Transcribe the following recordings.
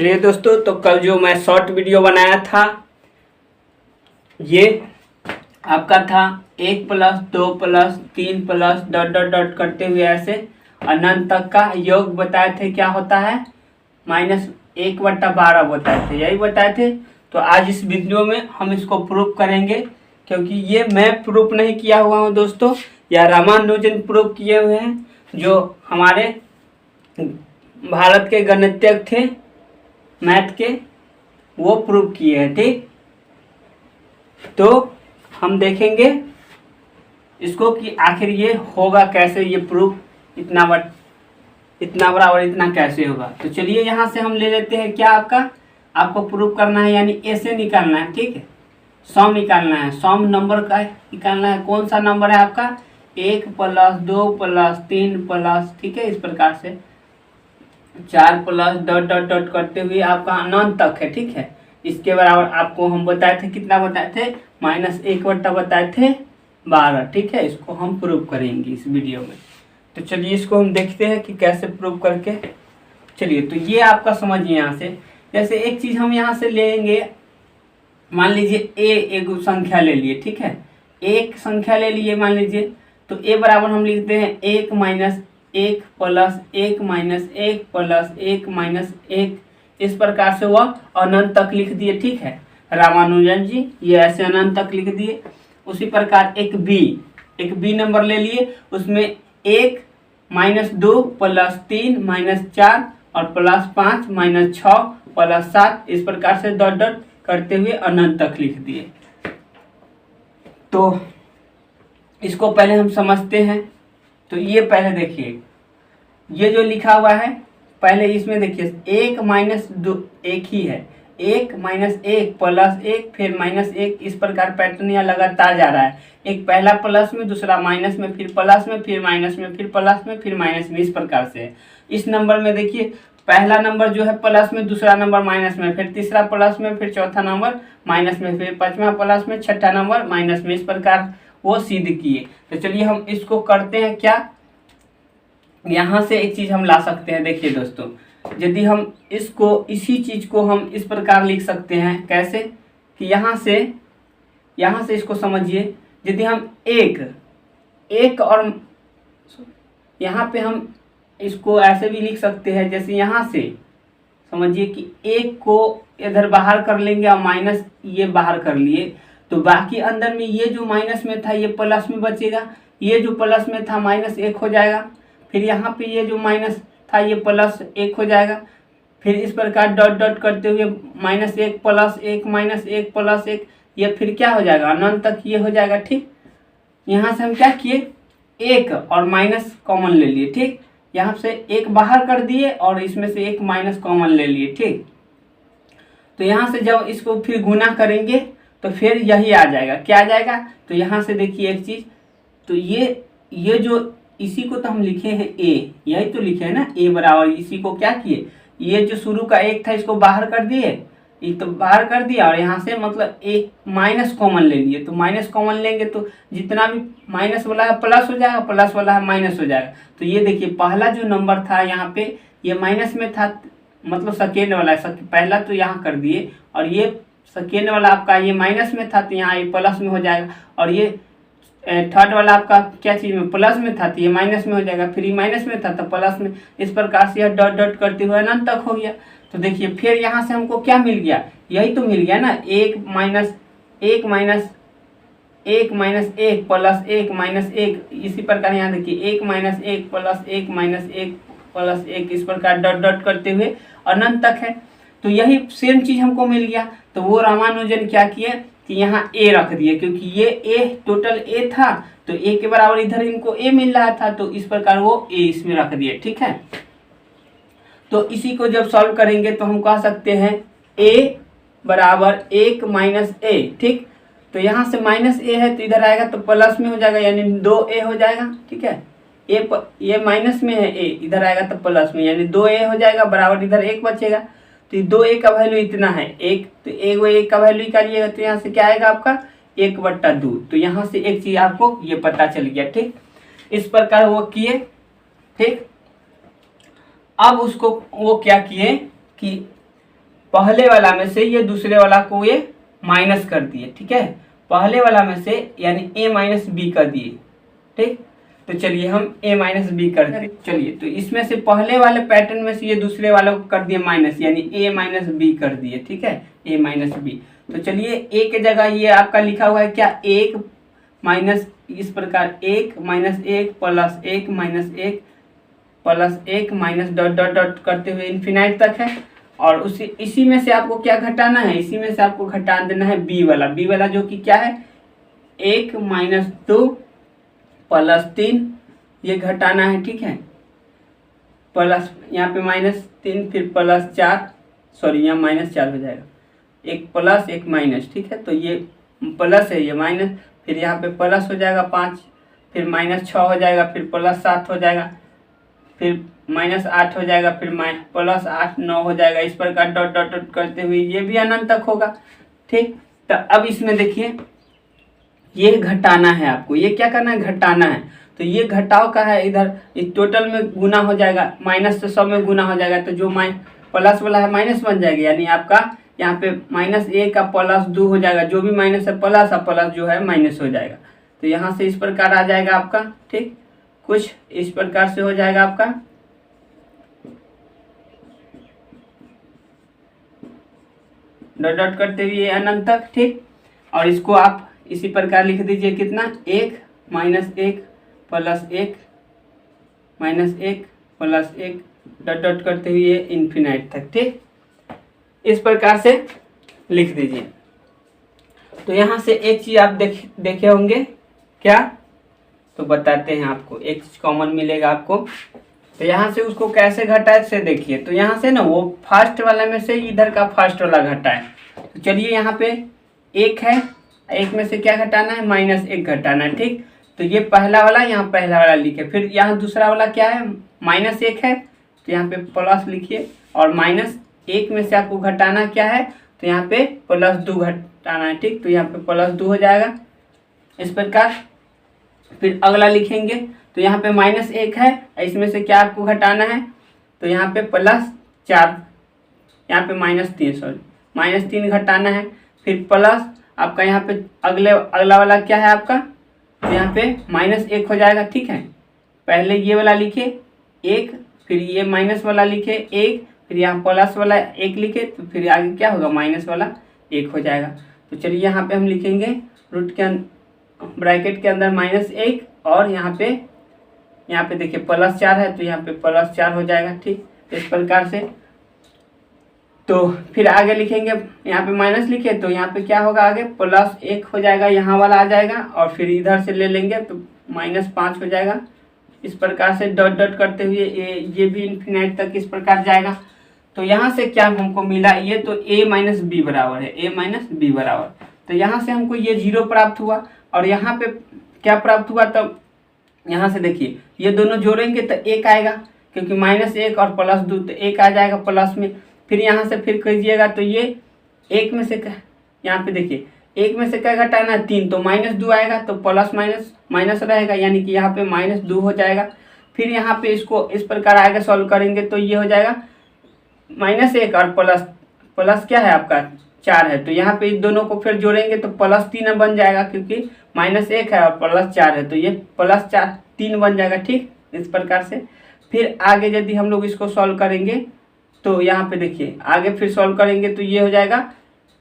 चलिए दोस्तों, तो कल जो मैं शॉर्ट वीडियो बनाया था ये आपका था 1 plus 2 plus 3 plus dot dot dot करते हुए ऐसे अनंत तक का योग बताए थे। क्या होता है? -1/12 बताए थे, यही बताए थे। तो आज इस वीडियो में हम इसको प्रूफ करेंगे, क्योंकि ये मैं प्रूफ नहीं किया हुआ हूँ दोस्तों, या रामानुजन प्रूफ किए हुए हैं, जो हमारे भारत के गणितज्ञ थे मैथ के, वो प्रूफ किए हैं। ठीक, तो हम देखेंगे इसको कि आखिर ये होगा कैसे, ये प्रूफ इतना बड़ा और इतना कैसे होगा। तो चलिए यहाँ से हम ले लेते हैं। क्या आपको प्रूफ करना है, यानी ए से निकालना है। ठीक है, सम निकालना है, सम नंबर का निकालना है। कौन सा नंबर है आपका? 1 प्लस 2 प्लस 3 प्लस, ठीक है, इस प्रकार से 4 प्लस डॉट डॉट डॉट करते हुए आपका अनंत तक है। ठीक है, इसके बराबर आपको हम बताए थे, कितना बताए थे? -1/12 बताए थे 12। ठीक है, इसको हम प्रूव करेंगे इस वीडियो में। तो चलिए इसको हम देखते हैं कि कैसे प्रूव करके। चलिए, तो ये आपका समझिए यहाँ से। जैसे एक चीज हम यहाँ से लेंगे, मान लीजिए ए एक संख्या ले लिए। ठीक है, एक संख्या ले लिए मान लीजिए, तो ए बराबर हम लिखते हैं 1 minus 1 plus 1 minus 1 plus 1 minus 1, इस प्रकार से वह अनंत तक लिख दिए। ठीक है, रामानुजन जी ये ऐसे अनंत तक लिख दिए। उसी प्रकार एक बी नंबर ले लिए, उसमें 1 माइनस 2 प्लस 3 माइनस 4 और प्लस 5 माइनस 6 प्लस 7, इस प्रकार से डॉट डॉट करते हुए अनंत तक लिख दिए। तो इसको पहले हम समझते हैं। तो ये पहले देखिए, ये जो लिखा हुआ है पहले इसमें देखिए 1 माइनस 2 एक ही है, 1 माइनस 1 प्लस 1 फिर -1, इस प्रकार पैटर्न यह लगातार जा रहा है। एक पहला प्लस में, दूसरा माइनस में, फिर प्लस में, फिर माइनस में, फिर प्लस में, फिर माइनस में, इस प्रकार से। इस नंबर में देखिए पहला नंबर जो है प्लस में, दूसरा नंबर माइनस में, फिर तीसरा प्लस में, फिर चौथा नंबर माइनस में, फिर पांचवा प्लस में, छठा नंबर माइनस में, इस प्रकार वो सिद्ध किए। तो चलिए हम इसको करते हैं। क्या यहाँ से एक चीज हम ला सकते हैं। देखिए दोस्तों, यदि हम इसी चीज को हम इस प्रकार लिख सकते हैं। कैसे? कि यहाँ से इसको समझिए। यदि हम एक और यहाँ पे हम इसको ऐसे भी लिख सकते हैं, जैसे यहाँ से समझिए कि 1 को इधर बाहर कर लेंगे और माइनस ये बाहर कर लिए, तो बाकी अंदर में ये जो माइनस में था ये प्लस में बचेगा, ये जो प्लस में था -1 हो जाएगा, फिर यहाँ पे ये जो माइनस था ये +1 हो जाएगा। फिर इस प्रकार डॉट डॉट करते हुए -1 प्लस 1 माइनस 1 प्लस 1, ये फिर क्या हो जाएगा? अनंत तक ये हो जाएगा। ठीक, यहाँ से हम क्या किए? 1 और माइनस कॉमन ले लिए। ठीक, यहाँ से 1 बाहर कर दिए और इसमें से 1 माइनस कॉमन ले लिए। ठीक, तो यहाँ से जब इसको फिर गुना करेंगे तो फिर यही आ जाएगा। क्या आ जाएगा? तो यहाँ से देखिए एक चीज, तो ये जो इसी को तो हम लिखे हैं ए, यही तो लिखे हैं ना, ए बराबर, इसी को क्या किए? ये जो शुरू का 1 था इसको बाहर कर दिए, ये तो बाहर कर दिया, और यहाँ से मतलब एक माइनस कॉमन ले लिए। तो माइनस कॉमन लेंगे तो जितना भी माइनस वाला है प्लस हो जाएगा, प्लस वाला है माइनस हो जाएगा। तो ये देखिए पहला जो नंबर था यहाँ पे ये माइनस में था, मतलब सेकेंड वाला है, पहला तो यहाँ कर दिए, और ये सेकेंड वाला आपका ये माइनस में था तो यहाँ ये प्लस में हो जाएगा, और ये थर्ड वाला आपका क्या चीज में प्लस में था तो ये माइनस में हो जाएगा, फिर ये माइनस में था तो प्लस में, इस प्रकार से यह डॉट डॉट करते हुए अनंत तक हो गया। तो देखिए फिर यहाँ से हमको क्या मिल गया? यही तो मिल गया ना, 1 माइनस 1 प्लस 1 माइनस 1, इसी प्रकार यहाँ देखिए 1 माइनस 1 प्लस 1 माइनस 1 प्लस 1, इस प्रकार डॉट डॉट करते हुए अनंत तक है। तो यही सेम चीज हमको मिल गया। तो वो रामानुजन क्या किए कि यहाँ ए रख दिए, क्योंकि ये ए टोटल ए था, तो ए के बराबर इधर इनको ए मिल रहा था, तो इस प्रकार वो ए इसमें रख दिए। ठीक है, तो इसी को जब सॉल्व करेंगे तो हम कह सकते हैं ए बराबर 1 माइनस ए। ठीक, तो यहाँ से -a है तो इधर आएगा तो प्लस में हो जाएगा, यानी 2a हो जाएगा। ठीक है, ये माइनस में है, a इधर आएगा तो प्लस में, यानी 2a हो जाएगा, बराबर इधर 1 बचेगा। तो 2a का वैल्यू इतना है 1, तो 1 का वैल्यू निकालिएगा तो यहाँ से क्या आएगा आपका 1/2। तो यहाँ से एक चीज आपको ये पता चल गया। ठीक, इस प्रकार वो किए। ठीक, अब उसको वो क्या किए कि पहले वाला में से ये दूसरे वाला को ये माइनस कर दिए, ठीक है, पहले वाला में से यानी a माइनस बी कर दिए, ठीक। तो चलिए हम a माइनस बी कर दें। चलिए तो इसमें से पहले वाले पैटर्न में से ये दूसरे वाले को कर दिए माइनस, यानी a माइनस बी कर दिए, ठीक है, a माइनस बी। तो चलिए a के जगह ये आपका लिखा हुआ है क्या, एक माइनस, इस प्रकार एक माइनस एक प्लस एक माइनस एक प्लस एक माइनस डॉट डॉट डॉट करते हुए इन्फिनाइट तक है। और इसी में से आपको क्या घटाना है, इसी में से आपको घटा देना है बी वाला जो कि क्या है, एक माइनस दो प्लस तीन, ये घटाना है, ठीक है, प्लस यहाँ पे माइनस तीन फिर प्लस चार, सॉरी यहाँ माइनस चार हो जाएगा, एक प्लस एक माइनस, ठीक है। तो ये प्लस है, ये माइनस, फिर यहाँ पे प्लस हो जाएगा 5, फिर माइनस 6 हो जाएगा, फिर प्लस 7 हो जाएगा, फिर माइनस 8 हो जाएगा, फिर प्लस 8 9 हो जाएगा, इस प्रकार डॉट डॉट डॉट करते हुए ये भी अनंत तक होगा, ठीक। तो अब इसमें देखिए ये घटाना है आपको, ये क्या करना है, घटाना है। तो ये घटाव का है, इधर इस टोटल में गुना हो जाएगा, माइनस से सब में गुना हो जाएगा, तो जो प्लस वाला है माइनस बन जाएगा, यानी आपका यहाँ पे माइनस ए का प्लस 2 हो जाएगा, जो भी माइनस है प्लस और प्लस जो है माइनस हो जाएगा। तो यहाँ से इस प्रकार आ जाएगा आपका, ठीक, कुछ इस प्रकार से हो जाएगा आपका, डॉट डॉट करते हुए अनंत तक, ठीक। और इसको आप इसी प्रकार लिख दीजिए, कितना, एक माइनस एक प्लस एक माइनस एक प्लस एक डॉट डॉट करते हुए इन्फिनाइट तक, ठीक, इस प्रकार से लिख दीजिए। तो यहाँ से एक चीज आप देखे होंगे क्या, तो बताते हैं आपको, एक चीज कॉमन मिलेगा आपको। तो यहाँ से उसको कैसे घटाए से देखिए, तो यहाँ से ना वो फर्स्ट वाला में से इधर का फर्स्ट वाला घटाए। तो चलिए यहाँ पे एक है, एक में से क्या घटाना है, माइनस एक घटाना है, ठीक। तो ये पहला वाला, यहाँ पहला वाला लिखे, फिर यहाँ दूसरा वाला क्या है, माइनस एक है, तो यहाँ पे प्लस लिखिए, और माइनस एक में से आपको घटाना क्या है, तो यहाँ पे प्लस 2 घटाना है, ठीक। तो यहाँ पे प्लस 2 हो जाएगा इस प्रकार। फिर अगला लिखेंगे, तो यहाँ पे माइनस एक है, इसमें से क्या आपको घटाना है, तो यहाँ पे प्लस 4, यहाँ पे माइनस 3, सॉरी माइनस 3 घटाना है, फिर प्लस आपका यहाँ पे अगला वाला क्या है आपका, तो यहाँ पे माइनस 1 हो जाएगा, ठीक है। पहले ये वाला लिखे 1, फिर ये माइनस वाला लिखे 1, फिर यहाँ प्लस वाला 1 लिखे, तो फिर आगे क्या होगा, माइनस वाला 1 हो जाएगा। तो चलिए यहाँ पे हम लिखेंगे रूट के ब्रैकेट के अंदर -1, और यहाँ पे देखिए प्लस 4 है, तो यहाँ पे प्लस 4 हो जाएगा, ठीक, इस प्रकार से। तो फिर आगे लिखेंगे, यहाँ पे माइनस लिखे, तो यहाँ पे क्या होगा, आगे प्लस 1 हो जाएगा, यहाँ वाला आ जाएगा, और फिर इधर से ले लेंगे तो -5 हो जाएगा, इस प्रकार से डॉट डॉट करते हुए ये भी इन्फिनाइट तक इस प्रकार जाएगा। तो यहाँ से क्या हमको मिला, ये तो a माइनस बी बराबर है, a माइनस बी बराबर, तो यहाँ से हमको ये 0 प्राप्त हुआ, और यहाँ पे क्या प्राप्त हुआ, तब यहाँ से देखिए ये दोनों जोड़ेंगे तो 1 आएगा, क्योंकि -1 और +2 तो 1 आ जाएगा प्लस में। फिर यहाँ से फिर कीजिएगा, तो ये 1 में से यहाँ पे देखिए 1 में से क्या घटाना है, 3, तो -2 आएगा, तो प्लस माइनस माइनस रहेगा, यानी कि यहाँ पे -2 हो जाएगा। फिर यहाँ पे इसको इस प्रकार आगे सॉल्व करेंगे, तो ये हो जाएगा -1 और प्लस क्या है आपका 4 है, तो यहाँ पे इन दोनों को फिर जोड़ेंगे तो +3 बन जाएगा, क्योंकि -1 है और +4 है, तो ये +4 3 बन जाएगा, ठीक, इस प्रकार से। फिर आगे यदि हम लोग इसको सॉल्व करेंगे, तो यहाँ पे देखिए आगे फिर सॉल्व करेंगे, तो ये हो जाएगा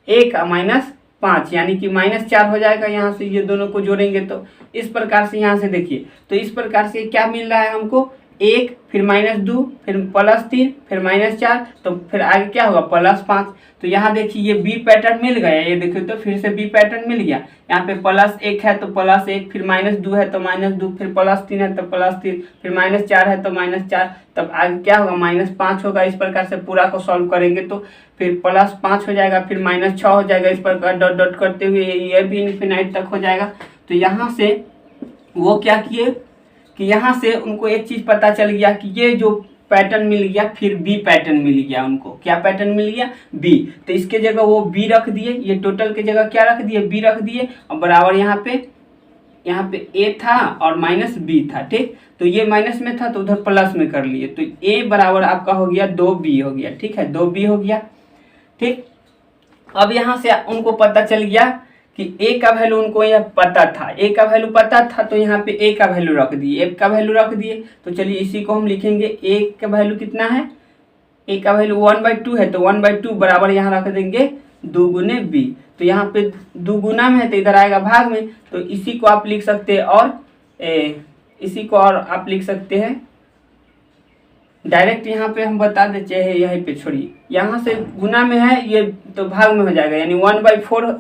1 -5, यानी कि -4 हो जाएगा। यहाँ से ये दोनों को जोड़ेंगे तो इस प्रकार से, यहाँ से देखिए, तो इस प्रकार से क्या मिल रहा है हमको, 1 फिर -2 फिर +3 फिर -4, तो फिर आगे क्या होगा, +5। तो यहाँ देखिए ये बी पैटर्न मिल गया, ये देखिए तो फिर से बी पैटर्न मिल गया। यहाँ पे +1 है तो +1, फिर -2 है तो -2, फिर +3 है तो +3, फिर -4 है तो -4, तब आगे क्या होगा, -5 होगा। इस प्रकार से पूरा को सॉल्व करेंगे तो फिर +5 हो जाएगा, फिर -6 हो जाएगा, इस प्रकार डॉट डॉट करते हुए ये भी इन्फिनाइट तक हो जाएगा। तो यहाँ से वो क्या किए कि यहाँ से उनको एक चीज पता चल गया कि ये जो पैटर्न मिल गया, फिर बी पैटर्न मिल गया उनको। क्या पैटर्न मिल गया, बी। तो इसके जगह वो बी रख दिए, ये टोटल के जगह क्या रख दिए, बी रख दिए, और बराबर यहाँ पे ए था और -बी था, ठीक। तो ये माइनस में था तो उधर प्लस में कर लिए, तो ए बराबर आपका हो गया 2b हो गया, ठीक है, 2b हो गया। ठीक। अब यहाँ से उनको पता चल गया कि ए का वैल्यू उनको यह पता था, ए का वैल्यू पता था, तो यहाँ पे ए का वैल्यू रख दिए, ए का वैल्यू रख दिए। तो चलिए इसी को हम लिखेंगे, ए का वैल्यू कितना है, ए का वैल्यू 1/2 है, तो 1/2 बराबर यहाँ रख देंगे 2 गुने बी। तो यहाँ पे 2 गुना में है तो इधर आएगा भाग में, तो इसी को आप लिख सकते हैं, और इसी को और आप लिख सकते हैं डायरेक्ट। यहाँ पे हम बता देते हैं, यहीं पे छोड़िए, यहाँ से गुना में है ये तो भाग में हो जाएगा, यानी 1/4,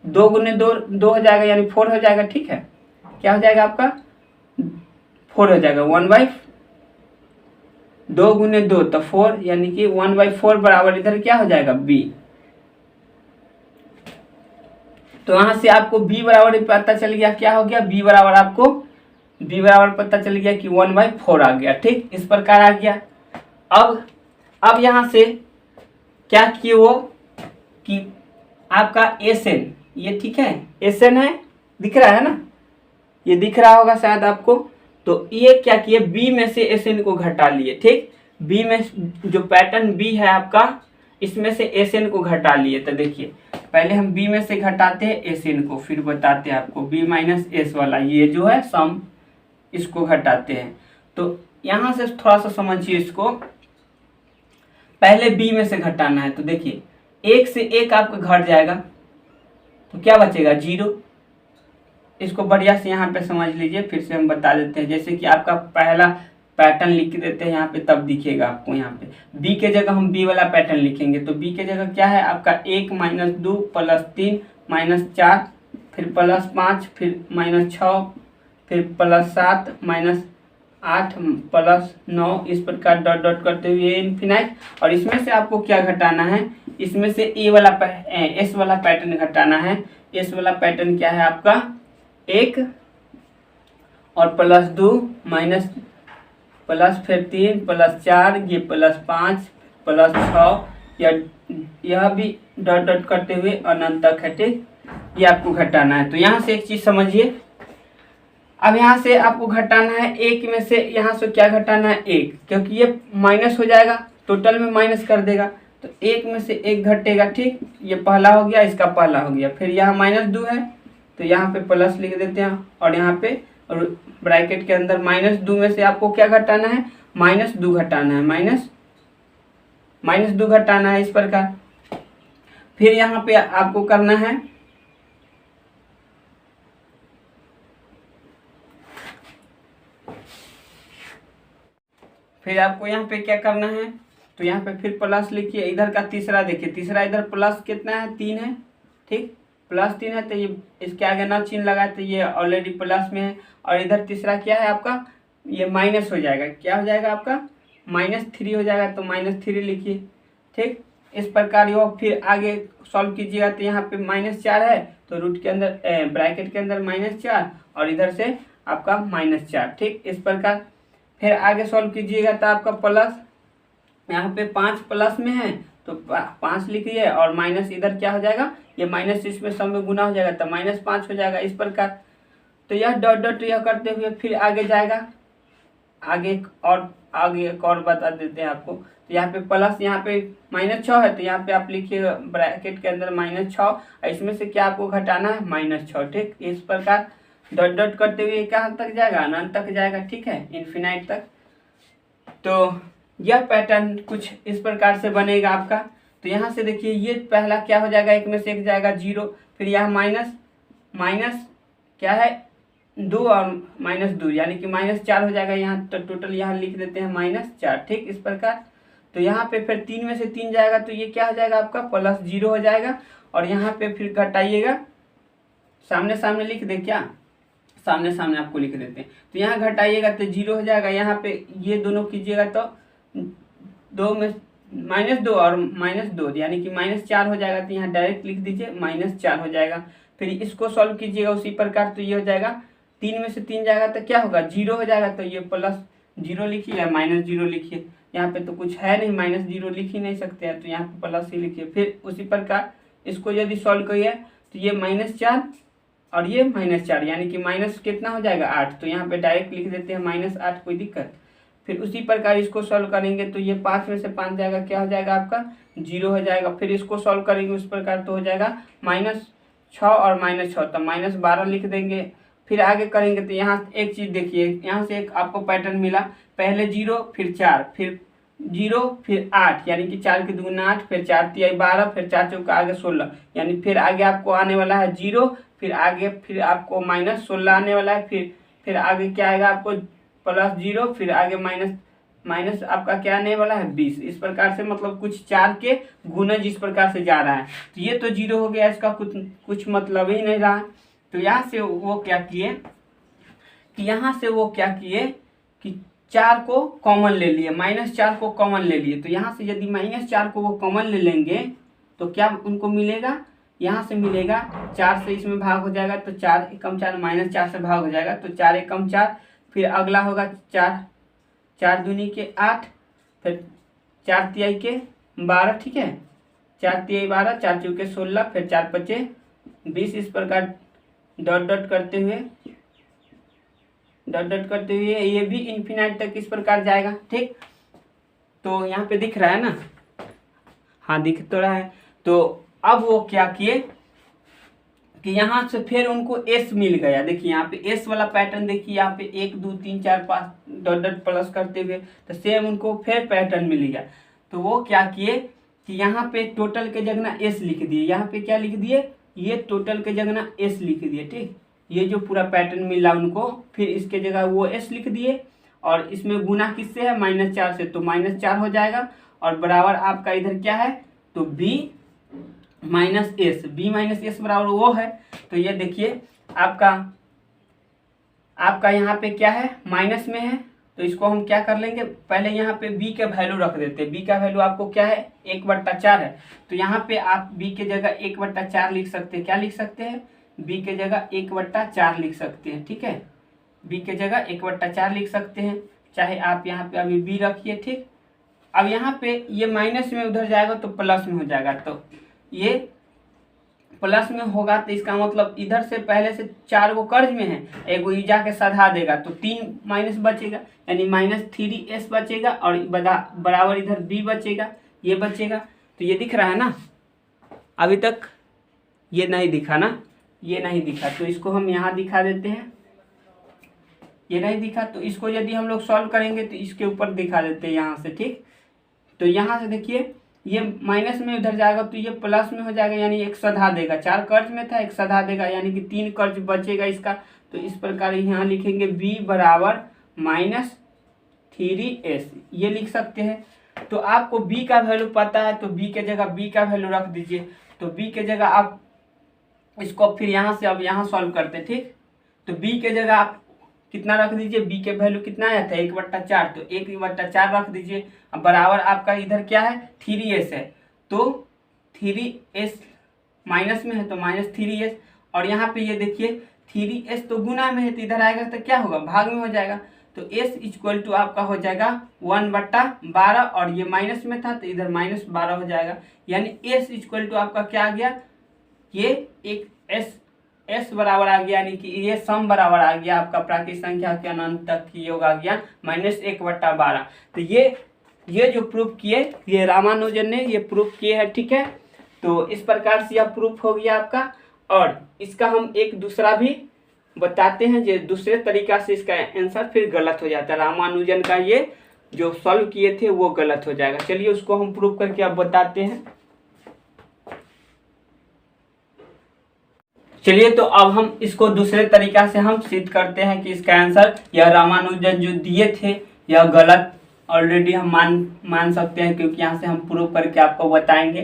2 गुने 2 हो जाएगा, यानी 4 हो जाएगा। ठीक है, क्या हो जाएगा आपका 4 हो जाएगा, 2 गुने 2 तो 4, यानी कि 1/4 बराबर इधर क्या हो जाएगा बी। तो यहाँ से आपको b बराबर पता चल गया, क्या हो गया b बराबर, आपको b बराबर पता चल गया कि 1/4 आ गया। ठीक, इस प्रकार आ गया। अब यहाँ से क्या किए वो कि आपका SN, ये ठीक है SN है, दिख रहा है ना, ये दिख रहा होगा शायद आपको। तो ये क्या किए, b में से SN को घटा लिए। ठीक, b में जो पैटर्न b है आपका, इसमें से SN को घटा लिए। तो देखिए पहले हम b में से घटाते हैं SN को, फिर बताते हैं आपको b माइनस S वाला, ये जो है सम, इसको घटाते हैं। तो यहाँ से थोड़ा सा समझिए इसको, पहले b में से घटाना है। तो देखिए 1 से 1 आपका घट जाएगा, तो क्या बचेगा 0। इसको बढ़िया से यहाँ पे समझ लीजिए, फिर से हम बता देते हैं। जैसे कि आपका पहला पैटर्न लिख देते हैं यहाँ पे, तब दिखेगा आपको। यहाँ पे b के जगह हम b वाला पैटर्न लिखेंगे, तो b के जगह क्या है आपका 1 - 2 + 3 - 4, फिर +5, फिर -6, फिर +7 -8 +9, इस प्रकार डॉट डॉट करते हुए इन्फिनाइट। और इसमें से आपको क्या घटाना है, इसमें से S वाला पैटर्न घटाना है। S वाला पैटर्न क्या है आपका 1 और +2 माइनस प्लस फिर 3 + 4, ये +5 +6, यह भी डॉट डॉट करते हुए अनंत तक है। ठीक, ये आपको घटाना है। तो यहाँ से एक चीज समझिए, अब यहाँ से आपको घटाना है 1 में से, यहाँ से क्या घटाना है 1, क्योंकि ये माइनस हो जाएगा, टोटल में माइनस कर देगा, तो 1 में से 1 घटेगा। ठीक, ये पहला हो गया, इसका पहला हो गया। फिर यहाँ -2 है, तो यहाँ पे प्लस लिख देते हैं, और यहाँ पे और ब्रैकेट के अंदर -2 में से आपको क्या घटाना है, -2 घटाना है, -2 घटाना है, इस प्रकार। फिर यहाँ पे आपको करना है फिर आपको यहाँ पे क्या करना है, तो यहाँ पे फिर प्लस लिखिए। इधर का तीसरा देखिए, तीसरा इधर प्लस कितना है 3 है। ठीक, +3 है, तो ये इसके आगे ना चिन्ह लगा, तो ये ऑलरेडी प्लस में है। और इधर तीसरा क्या है आपका, ये माइनस हो जाएगा, क्या हो जाएगा आपका -3 हो जाएगा, तो -3 लिखिए। ठीक, इस प्रकार ये फिर आगे सॉल्व कीजिएगा, तो यहाँ पे -4 है, तो रूट के अंदर ब्रैकेट के अंदर -4 और इधर से आपका -4। ठीक, इस प्रकार फिर आगे सॉल्व कीजिएगा, तो आपका प्लस यहाँ पे 5 प्लस में है, तो 5 लिखिए, और माइनस इधर क्या हो जाएगा, ये माइनस इसमें सब में गुना हो जाएगा, तो -5 हो जाएगा, इस प्रकार। तो यह डॉट डॉट यह करते हुए फिर आगे जाएगा। आगे एक और बता देते हैं आपको, तो यहाँ पे प्लस, यहाँ पे -6 है, तो यहाँ पे आप लिखिए ब्रैकेट के अंदर -6, इसमें से क्या आपको घटाना है -6। ठीक, इस प्रकार डॉट डॉट करते हुए कहाँ तक जाएगा, अनंत तक जाएगा। ठीक है, इन्फिनाइट तक। तो यह पैटर्न कुछ इस प्रकार से बनेगा आपका। तो यहाँ से देखिए, ये पहला क्या हो जाएगा, 1 में से 1 जाएगा 0, फिर यहाँ माइनस क्या है 2 और -2, यानी कि -4 हो जाएगा। यहाँ तो टोटल यहाँ लिख देते हैं -4। ठीक, इस प्रकार। तो यहाँ पे फिर 3 में से 3 जाएगा, तो ये क्या हो जाएगा आपका +0 हो जाएगा। और यहाँ पे फिर घटाइएगा, सामने सामने लिख दे, क्या सामने सामने आपको लिख देते हैं। तो यहाँ घटाइएगा तो 0 हो जाएगा। यहाँ पे ये दोनों कीजिएगा तो 2 में -2 और -2, यानी कि -4 हो जाएगा। तो यहाँ डायरेक्ट लिख दीजिए -4 हो जाएगा। फिर इसको सॉल्व कीजिएगा उसी प्रकार, तो ये हो जाएगा 3 में से 3 जाएगा तो क्या होगा 0 हो जाएगा। तो ये +0 लिखिए या -0 लिखिए, यहाँ पे तो कुछ है नहीं, -0 लिख ही नहीं सकते हैं, तो यहाँ पे प्लस ही लिखिए। फिर उसी प्रकार इसको यदि सॉल्व करिए तो ये -4 और ये -4, यानी कि माइनस कितना हो जाएगा 8, तो यहाँ पे डायरेक्ट लिख देते हैं -8, कोई दिक्कत। फिर उसी प्रकार इसको सॉल्व करेंगे तो ये 5 में से 5 जाएगा, क्या हो जाएगा आपका 0 हो जाएगा। फिर इसको सॉल्व करेंगे उस प्रकार तो हो जाएगा -6 और -6 तो -12 लिख देंगे। फिर आगे करेंगे तो यहाँ एक चीज़ देखिए, यहाँ से एक आपको पैटर्न मिला, पहले 0 फिर 4 फिर 0 फिर 8 यानी कि 4 की दुगुना 8 फिर 4 तिहाई 12 फिर 4 चौका आगे 16 यानी फिर आगे आपको आने वाला है 0 फिर आगे फिर आपको -16 आने वाला है। फिर आगे क्या आएगा आपको +0 फिर आगे माइनस आपका क्या आने वाला है 20। इस प्रकार से मतलब कुछ 4 के गुणज इस प्रकार से जा रहा है। तो ये तो 0 हो गया, इसका कुछ मतलब ही नहीं रहा। तो यहाँ से वो क्या किए कि 4 को कॉमन ले लिए, -4 को कॉमन ले लिए। तो यहाँ से यदि -4 को वो कॉमन ले लेंगे तो क्या उनको मिलेगा, यहाँ से मिलेगा 4 से इसमें भाग हो जाएगा तो 4 एकम 4 -4 से भाग हो जाएगा तो 4 एकम 4। फिर अगला होगा 4 दूनी के 8 फिर 4 तिहाई के 12, ठीक है 4 तिहाई 12 4 चौके 16 फिर 4 पचे 20। इस प्रकार डॉट डॉट करते हुए ये भी इन्फिनाइट तक इस प्रकार जाएगा। ठीक, तो यहाँ पे दिख रहा है ना, हाँ दिख तो रहा है। तो अब वो क्या किए कि यहाँ से फिर उनको S मिल गया। देखिए यहाँ पे S वाला पैटर्न देखिए, यहाँ पे 1 2 3 4 5 डॉट डॉट प्लस करते हुए तो सेम उनको फिर पैटर्न मिल गया। तो वो क्या किए कि यहाँ पे टोटल के जगह S लिख दिए, यहाँ पे क्या लिख दिए, ये टोटल के जगह S लिख दिए। ठीक, ये जो पूरा पैटर्न मिला उनको, फिर इसके जगह वो S लिख दिए और इसमें गुना किससे है -4 से, तो -4 हो जाएगा और बराबर आपका इधर क्या है तो B -S बराबर वो है। तो ये देखिए आपका यहाँ पे क्या है माइनस में है, तो इसको हम क्या कर लेंगे, पहले यहाँ पे B का वैल्यू रख देते हैं। B का वैल्यू आपको क्या है 1/4 है, तो यहाँ पे आप B के जगह 1/4 लिख सकते हैं। क्या लिख सकते हैं, B के जगह 1/4 लिख सकते हैं। ठीक है, B के जगह 1/4 लिख सकते हैं, चाहे आप यहाँ पे अभी B रखिए। ठीक, अब यहाँ पे ये माइनस में उधर जाएगा तो प्लस में हो जाएगा, तो ये प्लस में होगा तो इसका मतलब इधर से पहले से 4 को कर्ज में है, एगो ई जाके सधा देगा तो 3 माइनस बचेगा यानी -3S बचेगा और बराबर इधर B बचेगा, ये बचेगा। तो ये दिख रहा है ना, अभी तक ये नहीं दिखा ना, ये नहीं दिखा तो इसको हम यहाँ दिखा देते हैं। ये नहीं दिखा तो इसको यदि हम लोग सॉल्व करेंगे तो इसके ऊपर दिखा देते हैं यहाँ से। ठीक, तो यहाँ से देखिए ये माइनस में उधर जाएगा तो ये प्लस में हो जाएगा यानी एक सधा देगा, 4 कर्ज में था एक सधा देगा यानी कि 3 कर्ज बचेगा इसका। तो इस प्रकार यहाँ लिखेंगे B बराबर -3S, ये लिख सकते हैं। तो आपको B का वैल्यू पता है तो B के जगह B का वैल्यू रख दीजिए। तो B के जगह आप इसको फिर यहाँ से अब यहाँ सॉल्व करते हैं। ठीक, तो B के जगह आप कितना रख दीजिए, B के वैल्यू कितना आया था 1/4, तो 1/4 रख दीजिए। अब बराबर आपका इधर क्या है 3S है, तो 3S माइनस में है तो -3S। और यहाँ पे ये देखिए 3S तो गुना में है तो इधर आएगा तो क्या होगा भाग में हो जाएगा, तो S इक्वल टू आपका हो जाएगा 1/12 और ये माइनस में था तो इधर -12 हो जाएगा यानी S इक्वल टू आपका क्या आ गया, ये एक S बराबर आ गया यानी कि ये सम बराबर आ गया आपका प्राकृतिक संख्या के अनंत तक की योग आ गया -1/12। तो ये जो प्रूफ किए ये रामानुजन ने ये प्रूफ किए हैं। ठीक है, तो इस प्रकार से यह प्रूफ हो गया आपका। और इसका हम एक दूसरा भी बताते हैं जो दूसरे तरीका से इसका आंसर फिर गलत हो जाता है। रामानुजन का ये जो सॉल्व किए थे वो गलत हो जाएगा। चलिए उसको हम प्रूफ करके अब बताते हैं। चलिए तो अब हम इसको दूसरे तरीका से हम सिद्ध करते हैं कि इसका आंसर यह रामानुजन जो दिए थे यह गलत ऑलरेडी हम मान सकते हैं, क्योंकि यहाँ से हम प्रूव करके आपको बताएंगे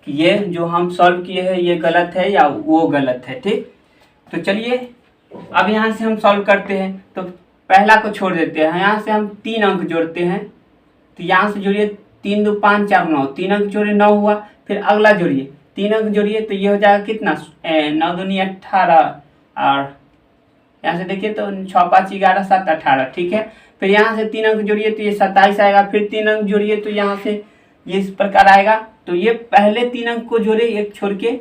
कि ये जो हम सॉल्व किए हैं ये गलत है या वो गलत है। ठीक, तो चलिए अब यहाँ से हम सॉल्व करते हैं। तो पहला को छोड़ देते हैं, यहाँ से हम 3 अंक जोड़ते हैं। तो यहाँ से जोड़िए 3 2 5 4 9, 3 अंक जोड़िए 9 हुआ। फिर अगला जोड़िए 3 अंक जोड़िए तो ये हो जाएगा कितना 9 दूनी 18 और यहाँ से देखिए तो 6 5 11 7 18। ठीक है, फिर यहाँ से 3 अंक जोड़िए तो ये 27 आएगा। फिर 3 अंक जोड़िए तो यहाँ से ये इस प्रकार आएगा। तो ये पहले 3 अंक को जोड़े एक छोड़ के,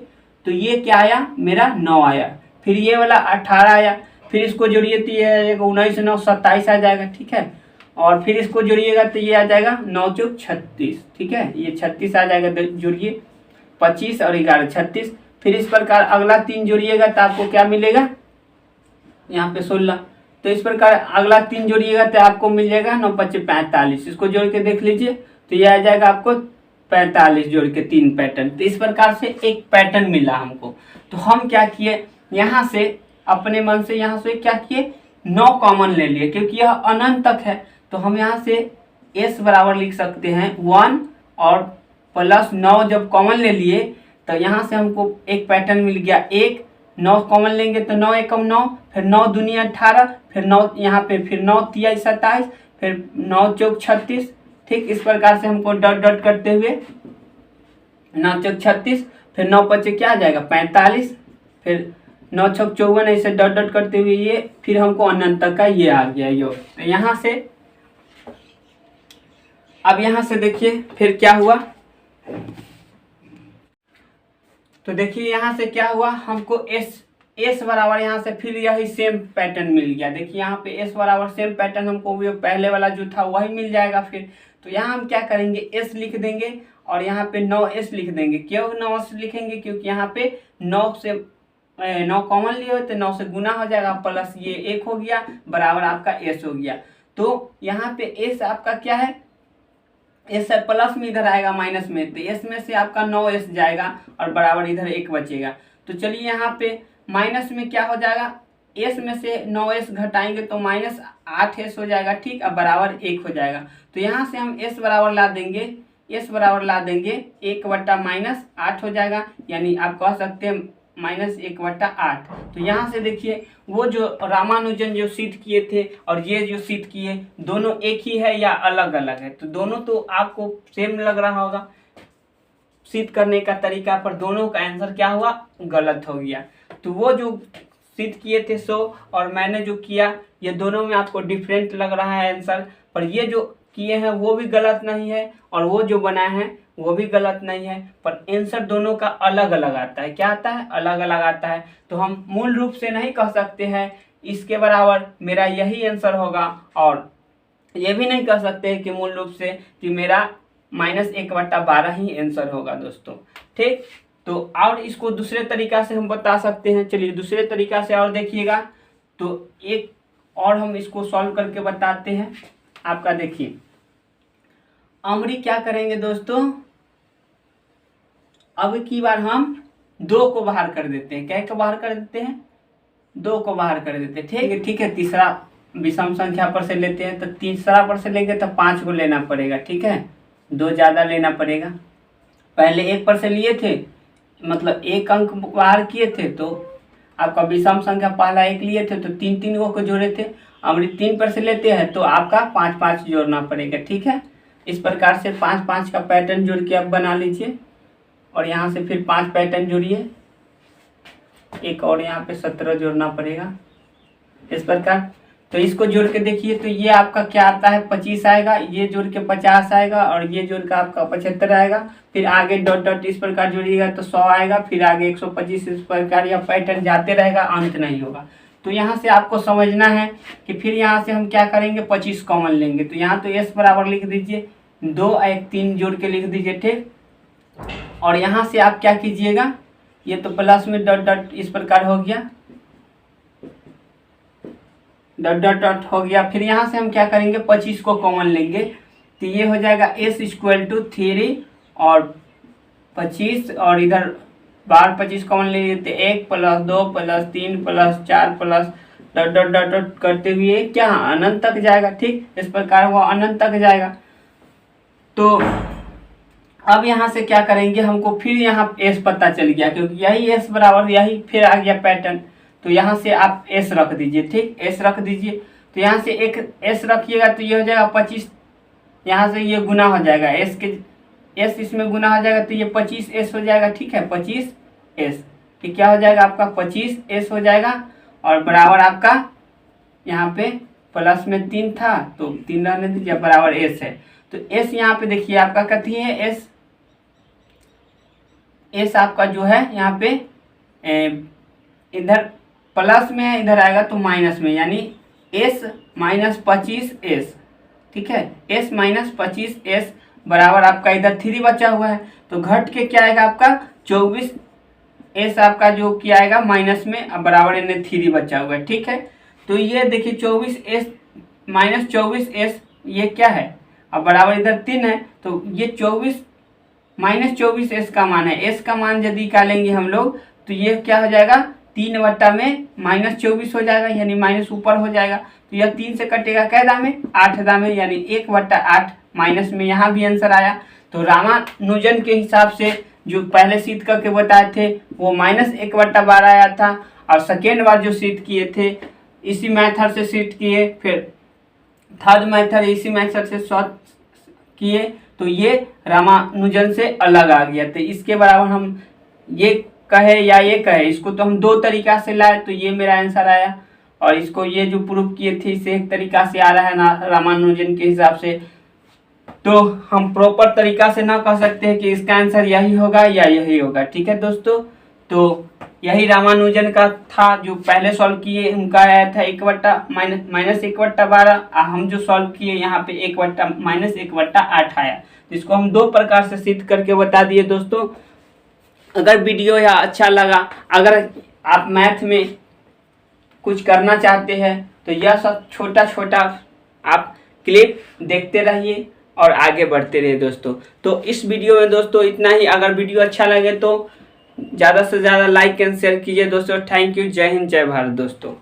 तो ये क्या आया मेरा 9 आया। फिर ये वाला 18 आया। फिर इसको जोड़िए तो ये 19 9 27 आ जाएगा। ठीक है, और फिर इसको जोड़िएगा तो ये आ जाएगा 9 चौक 36, ठीक है, ये 36 आ जाएगा, जोड़िए 25 और 11 36। फिर इस प्रकार अगला 3 जोड़िएगा तो आपको क्या मिलेगा, यहाँ पे 16। तो इस प्रकार अगला 3 जोड़िएगा तो आपको मिल जाएगा 9 5 45। इसको जोड़ के देख लीजिए तो ये आ जाएगा आपको 45 जोड़ के 3 पैटर्न। तो इस प्रकार से एक पैटर्न मिला हमको। तो हम क्या किए, यहाँ से अपने मन से यहाँ से क्या किए, 9 कॉमन ले लिए, क्योंकि यह अनंत तक है। तो हम यहाँ से s बराबर लिख सकते हैं 1 और प्लस 9 जब कॉमन ले लिए तो यहाँ से हमको एक पैटर्न मिल गया। 9 कॉमन लेंगे तो 9 एकम 9, फिर 9 दूनी 18, फिर 9 यहाँ पे, फिर 9 तिया 27, फिर 9 चौक 36। ठीक इस प्रकार से हमको डॉट डॉट करते हुए 9 चौक 36, फिर 9 पचे क्या आ जाएगा 45, फिर 9 छक 54, ऐसे डॉट डॉट करते हुए ये फिर हमको अनंत तक का ये आ गया योग। तो यहाँ से अब यहाँ से देखिए फिर क्या हुआ। तो देखिए यहाँ से क्या हुआ, हमको एस बराबर यहाँ से फिर यही सेम पैटर्न मिल गया। देखिए यहाँ पे एस बराबर सेम पैटर्न हमको पहले वाला जो था वही मिल जाएगा। फिर तो यहाँ हम क्या करेंगे, एस लिख देंगे और यहाँ पे 9s लिख देंगे। क्यों 9s लिखेंगे, क्योंकि यहाँ पे 9 कॉमन लिए हुए तो 9 से गुना हो जाएगा, प्लस ये 1 हो गया बराबर आपका s हो गया। तो यहाँ पे s आपका क्या है, एस प्लस में इधर आएगा माइनस में, तो एस में से आपका 9s जाएगा और बराबर इधर 1 बचेगा। तो चलिए यहाँ पे माइनस में क्या हो जाएगा, एस में से 9s घटाएंगे तो माइनस 8s हो जाएगा। ठीक, अब बराबर 1 हो जाएगा। तो यहाँ से हम s बराबर ला देंगे, s बराबर ला देंगे 1/-8 हो जाएगा, यानी आप कह सकते हैं -1/8। तो यहाँ से देखिए वो जो रामानुजन जो सिद्ध किए थे और ये जो सिद्ध किए दोनों एक ही है या अलग अलग है। तो दोनों तो आपको सेम लग रहा होगा सिद्ध करने का तरीका, पर दोनों का आंसर क्या हुआ, गलत हो गया। तो वो जो सिद्ध किए थे 100 और मैंने जो किया, ये दोनों में आपको डिफरेंट लग रहा है आंसर, पर ये जो किए हैं वो भी गलत नहीं है और वो जो बनाए हैं वो भी गलत नहीं है, पर आंसर दोनों का अलग अलग आता है। क्या आता है, अलग अलग आता है। तो हम मूल रूप से नहीं कह सकते हैं इसके बराबर मेरा यही आंसर होगा, और ये भी नहीं कह सकते कि मूल रूप से कि मेरा -1/12 ही आंसर होगा दोस्तों। ठीक, तो और इसको दूसरे तरीका से हम बता सकते हैं। चलिए दूसरे तरीका से और देखिएगा, तो एक और हम इसको सॉल्व करके बताते हैं। आपका देखिए अमरी क्या करेंगे दोस्तों, अब की बार हम 2 को बाहर कर देते हैं। क्या को बाहर कर देते हैं, 2 को बाहर कर देते हैं। ठीक है, ठीक है, तीसरा विषम संख्या पर से लेते हैं। तो तीसरा पर से लेंगे तो 5 को लेना पड़ेगा। ठीक है, 2 ज़्यादा लेना पड़ेगा। पहले 1 पर से लिए थे, मतलब 1 अंक बाहर किए थे, तो आपका विषम संख्या पहला 1 लिए थे तो 3 को जोड़े थे। अमरी 3 पर से लेते हैं तो आपका 5 जोड़ना पड़ेगा। ठीक है, इस प्रकार से 5 का पैटर्न जोड़ के आप बना लीजिए और यहाँ से फिर 5 पैटर्न जोड़िए, एक और यहाँ पे 17 जोड़ना पड़ेगा इस प्रकार। तो इसको जोड़ के देखिए तो ये आपका क्या आता है, 25 आएगा, ये जोड़ के 50 आएगा और ये जोड़ के आपका 75 आएगा। फिर आगे डॉट डॉट इस प्रकार जोड़िएगा तो 100 आएगा, फिर आगे 125 इस प्रकार या पैटर्न जाते रहेगा, अंत नहीं होगा। तो यहाँ से आपको समझना है कि फिर यहाँ से हम क्या करेंगे, 25 कॉमन लेंगे। तो यहाँ तो s बराबर लिख दीजिए, 2 1 3 जोड़ के लिख दीजिए। ठीक, और यहाँ से आप क्या कीजिएगा, ये तो प्लस में डॉट डॉट इस प्रकार हो गया, डॉट डॉट डॉट हो गया। फिर यहाँ से हम क्या करेंगे, 25 को कॉमन लेंगे तो ये हो जाएगा s = 3 और 25 और इधर बाहर 25 कॉमन ले लेते, 1 + 2 + 3 + 4 plus dot dot dot dot करते हुए क्या अनंत तक जाएगा। ठीक, इस प्रकार वो अनंत तक जाएगा। तो अब यहाँ से क्या करेंगे, हमको फिर यहाँ s पता चल गया, क्योंकि यही s बराबर यही फिर आ गया पैटर्न। तो यहाँ से आप s रख दीजिए। ठीक, s रख दीजिए। तो यहाँ से एक s रखिएगा तो ये हो जाएगा 25, यहाँ से ये गुना हो जाएगा, s इसमें गुना हो जाएगा तो ये 25s हो जाएगा। ठीक है, 25s ये क्या हो जाएगा आपका 25s हो जाएगा और बराबर आपका यहाँ पे प्लस में 3 था तो 3 रहने दीजिए, बराबर s है। तो s यहाँ पे देखिए आपका कथी है, s आपका जो है यहाँ पे इधर प्लस में है, इधर आएगा तो माइनस में, यानी s - 25s। ठीक है। s माइनस 25s बराबर आपका इधर 3 बचा हुआ है, तो घट के क्या आएगा आपका 24s आपका जो क्या आएगा माइनस में बराबर इन्हें 3 बचा हुआ है, ठीक है। तो ये देखिए 24s माइनस 24s ये क्या है, अब बराबर इधर 3 है, तो ये 24 माइनस 24s का मान है। s का मान यदि निकालेंगे हम लोग तो ये क्या हो जाएगा 3 बट्टा में माइनस 24 हो जाएगा, यानी माइनस ऊपर हो जाएगा, तो यह 3 से कटेगा कै दाम में 8 दाम में, यानी 1/8 माइनस में यहाँ भी आंसर आया। तो रामानुजन के हिसाब से जो पहले सिद्ध करके बताए थे वो माइनस 1/12 आया था, और सेकेंड बार जो सिद्ध किए थे इसी मेथड से सिद्ध किए, फिर थर्ड मेथड इसी मेथड से सॉल्व किए, तो ये रामानुजन से अलग आ गया। तो इसके बराबर हम ये कहे या ये कहे, इसको तो हम दो तरीका से लाए, तो ये मेरा आंसर आया, और इसको ये जो प्रूफ किए थे इसे एक तरीका से आ रहा है ना रामानुजन के हिसाब से। तो हम प्रॉपर तरीका से ना कह सकते हैं कि इसका आंसर यही होगा या यही होगा, ठीक है दोस्तों। तो यही रामानुजन का था जो पहले सॉल्व किए, उनका आया था माइनस 1/12, हम जो सॉल्व किए यहाँ पे माइनस 1/8 आया। तो इसको हम दो प्रकार से सिद्ध करके बता दिए दोस्तों। अगर वीडियो या अच्छा लगा, अगर आप मैथ में कुछ करना चाहते हैं तो यह सब छोटा छोटा आप क्लिप देखते रहिए और आगे बढ़ते रहिए दोस्तों। तो इस वीडियो में दोस्तों इतना ही। अगर वीडियो अच्छा लगे तो ज़्यादा से ज़्यादा लाइक एंड शेयर कीजिए दोस्तों। Thank you. जय हिंद, जय भारत दोस्तों।